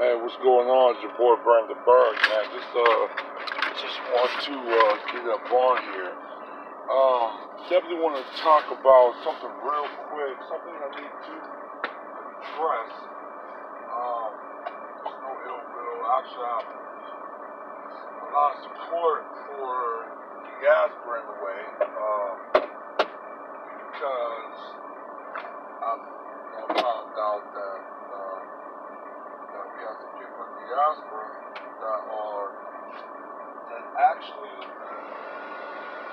Hey, what's going on? It's your boy Brandon Berg, man. Just want to get up on here. Definitely want to talk about something real quick, something I need to address. There's no ill will. Actually, I have a lot of support for diaspora in a way, because I found out that we have some people in diaspora that actually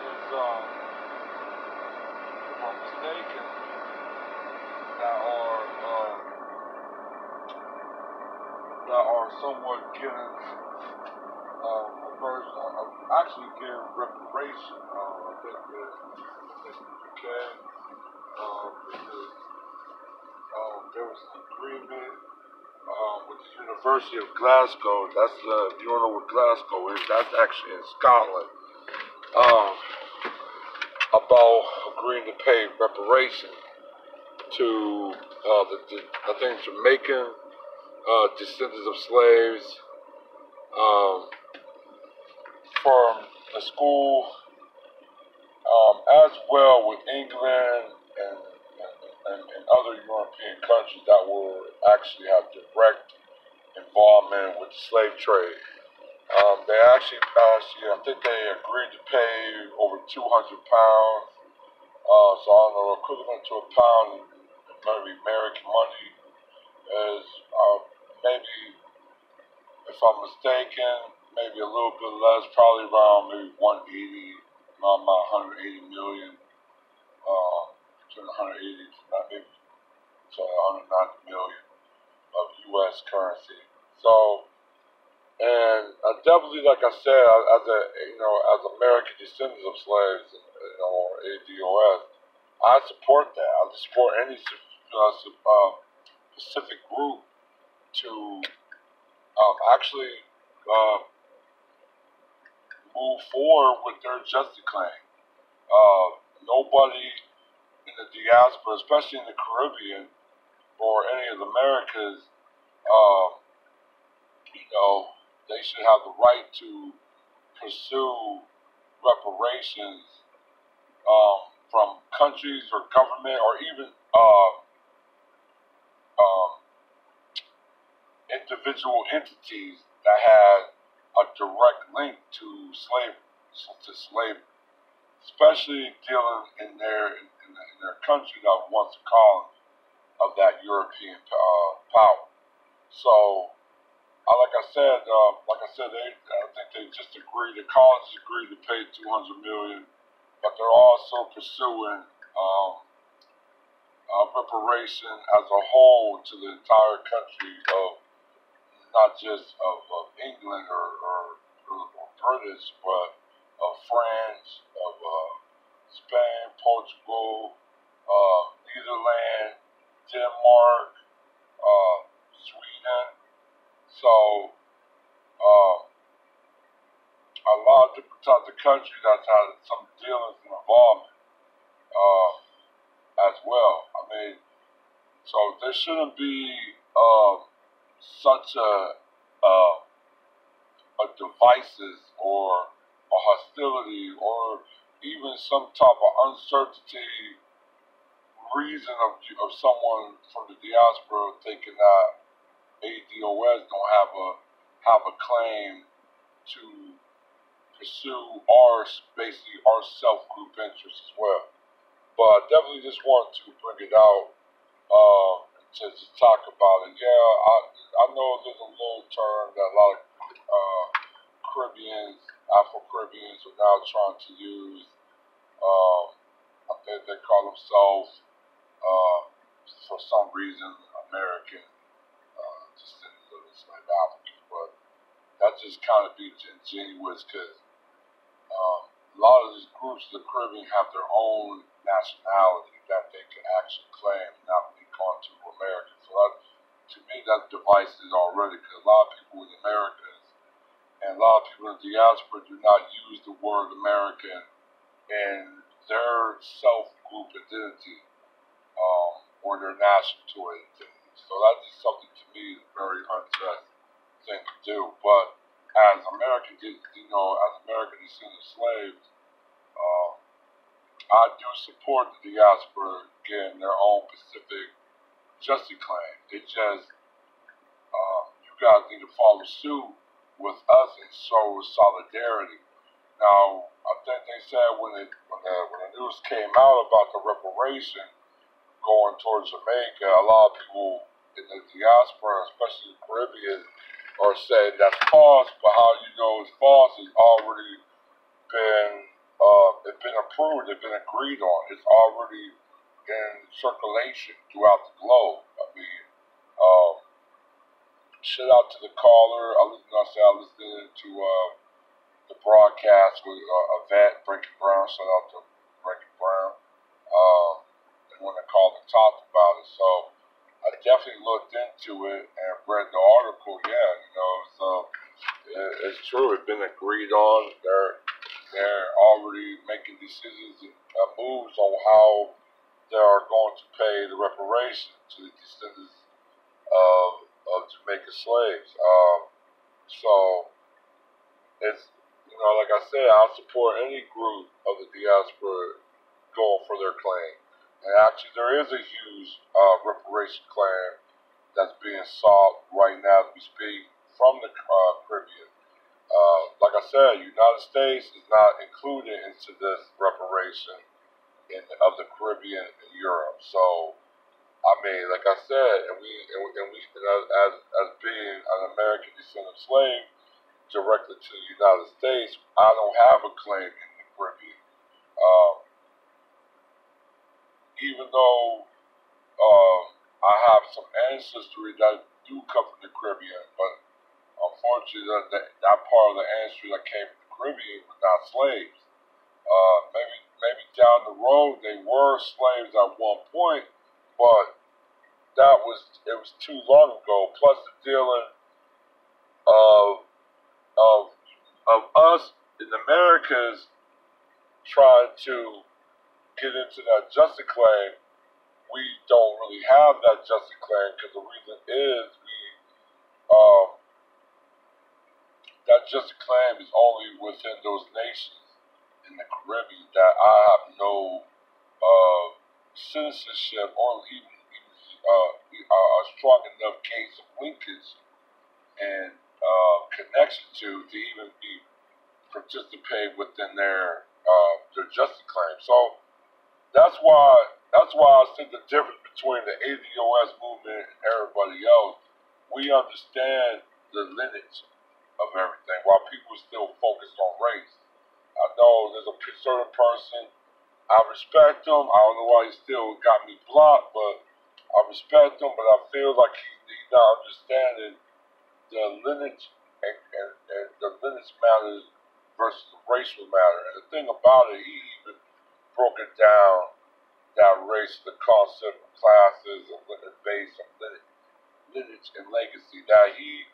is, if I'm mistaken, that are somewhat getting a version of actually getting reparation. I think the UK, because there was an agreement with the University of Glasgow. That's if you don't know what Glasgow is, that's actually in Scotland. About agreeing to pay reparations to I think Jamaican descendants of slaves from the school, as well with England and other European countries that will actually have direct involvement with the slave trade. They actually passed, I think they agreed to pay over £200. So I don't know, equivalent to a pound in maybe American money is maybe, if I'm mistaken, maybe a little bit less, probably around maybe 180 million, between 180 to maybe to 190 million of U.S. currency. So, and definitely, like I said, as American descendants of slaves, or ADOS, I support that. I support any specific group to actually move forward with their justice claim. Nobody in the diaspora, especially in the Caribbean or any of the Americas, they should have the right to pursue reparations from countries or government or even individual entities that had a direct link to slavery, especially dealing in their country that was once a colony of that European power. So, like I said, I think they just agreed. The colonies agreed to pay $200 million, but they're also pursuing reparation as a whole to the entire country of not just of England or British, but of France, of Spain, Portugal, Netherlands, Denmark, Sweden. So a lot of different types of countries that's had some dealings and involvement as well. I mean, so there shouldn't be such a devices or a hostility or even some type of uncertainty reason of someone from the diaspora thinking that ADOS don't have a claim to pursue basically our self-group interests as well. But definitely just want to bring it out to talk about it. Yeah, I know there's a little term that a lot of Caribbeans, Afro-Caribbeans are now trying to use. I think they call themselves, for some reason, American descendants of enslaved Africans, but that just kind of be disingenuous because a lot of these groups in the Caribbean have their own nationality that they can actually claim, not link onto America. So to me, that device is already, because a lot of people in Americas and a lot of people in the diaspora do not use the word American in their self-group identity or their national identity. So that's just something to me is very unjust. thing to do. But as American, as American descendant slaves, uh, I do support the diaspora getting their own Pacific justice claim. It just you guys need to follow suit with us and show solidarity. Now, I think they said when the news came out about the reparation going towards Jamaica, a lot of people in the diaspora, especially the Caribbean, are saying that's false. But how you know it's false is already it's been approved, it's been agreed on, it's already in circulation throughout the globe. I mean, shout out to the caller. I listened to the broadcast with Yvette Breaking Brown. Shout out to Breaking Brown. And when the caller talked about it, so I definitely looked into it and read the article. Yeah, it's true. It's been agreed on. They're already making decisions and moves on how they are going to pay the reparations to the descendants of Jamaican slaves. So it's like I said, I'll support any group of the diaspora going for their claim. And actually, there is a huge reparation claim that's being sought right now as we speak from the Caribbean. Like I said, United States is not included into this reparation of the Caribbean and Europe. So, I mean, like I said, as being an American descendant slave directly to the United States, I don't have a claim in the Caribbean. Even though I have some ancestry that do come from the Caribbean, but unfortunately, that part of the ancestry that came from the Caribbean was not slaves. Maybe down the road they were slaves at one point, but it was too long ago. Plus the dealing of us in the Americas trying to get into that justice claim. We don't really have that justice claim because the reason is that justice claim is only within those nations in the Caribbean that I have no citizenship or even a strong enough case of linkage and connection to even participate within their justice claim. So that's why I think the difference between the ADOS movement and everybody else, we understand the lineage of everything, while people still focus on race. I know there's a certain person, I respect him. I don't know why he still got me blocked, but I respect him. But I feel like he's not understanding the lineage and the lineage matters versus the racial matter. And the thing about it, he even broke it down, that race, the concept of classes, and based on lineage and legacy, that he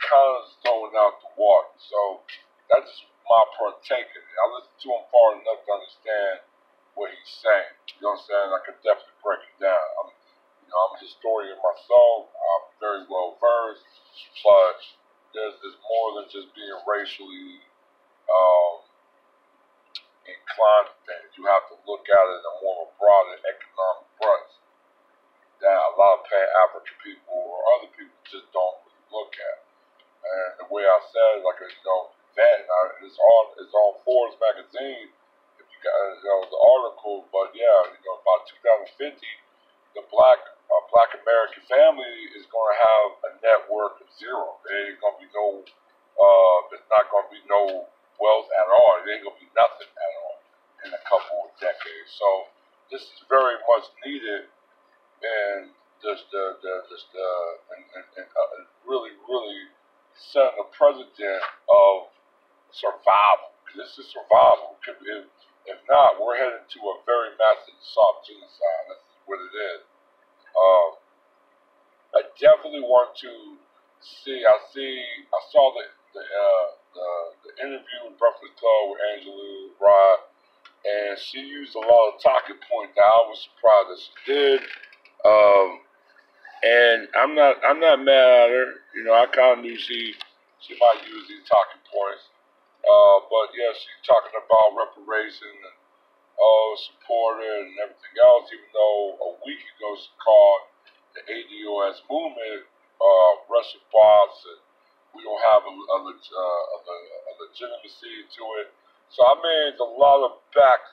kind of throwing out the water. So that's just my partake in it. I listened to him far enough to understand what he's saying. You know what I'm saying? I could definitely break it down. I'm a historian myself. I'm very well versed, but there's more than just being racially inclined to things. You have to look at it in a more broader economic brush that a lot of Pan-African people or other people just don't really look at. And the way I said, like, that it's on Forbes magazine. If you got, the article, but yeah, about 2050, the Black American family is going to have a net worth of zero. There ain't going to be no, there's not going to be no wealth at all. It ain't going to be nothing at all in a couple of decades. So this is very much needed, and really setting a precedent of survival. Because this is survival. If not, we're headed to a very massive soft genocide. That's what it is. I definitely want to see. I saw the interview with Breakfast Club with Angela Rod, and she used a lot of talking points that I was surprised that she did. And I'm not mad at her. You know, I kind of knew she might use these talking points. But yeah, she's talking about reparations and support her and everything else. Even though a week ago she called the ADOS movement Russian bots and we don't have a legitimacy to it. So I mean, it's a lot of back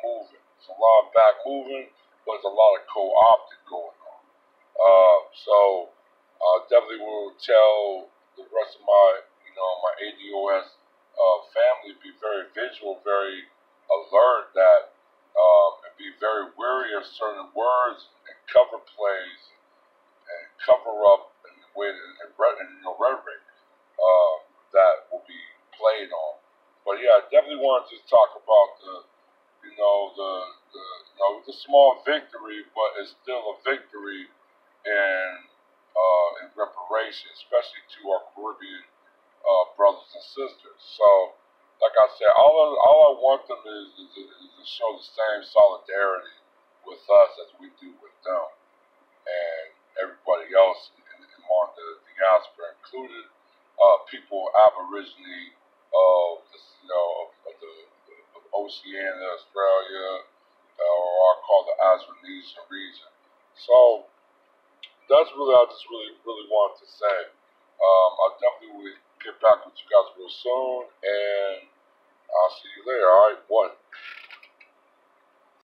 moving. It's a lot of back moving, but there's a lot of co-opting going on. So definitely will tell the rest of my ADOS family be very visual, very alert that and be very wary of certain words and cover plays and cover up and rhetoric that will be played on. But yeah, I definitely wanted to talk about the small victory, but it's still a victory in reparations, especially to our Caribbean brothers and sisters. So, like I said, all I want them is to show the same solidarity with us as we do with them and everybody else among the diaspora, included people aborigine of of Oceania, Australia, or I call the Austronesian region. So that's really I just really wanted to say. I definitely will get back with you guys real soon, and I'll see you later. All right, one.